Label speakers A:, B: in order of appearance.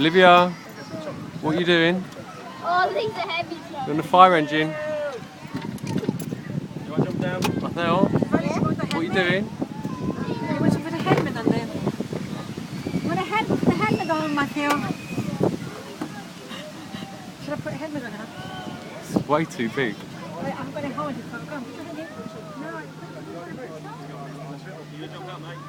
A: Olivia, what are you doing?
B: Oh, these are heavy.
A: You're on the fire engine.
C: You want to jump down?
A: Matteo, what are you doing?
D: You want to put a helmet on there? Put a helmet on, Matteo. Should I put a helmet on her?
A: It's way too big.
D: I'm going to hold it. Come on, put your hand in. No,
C: You jump out, mate.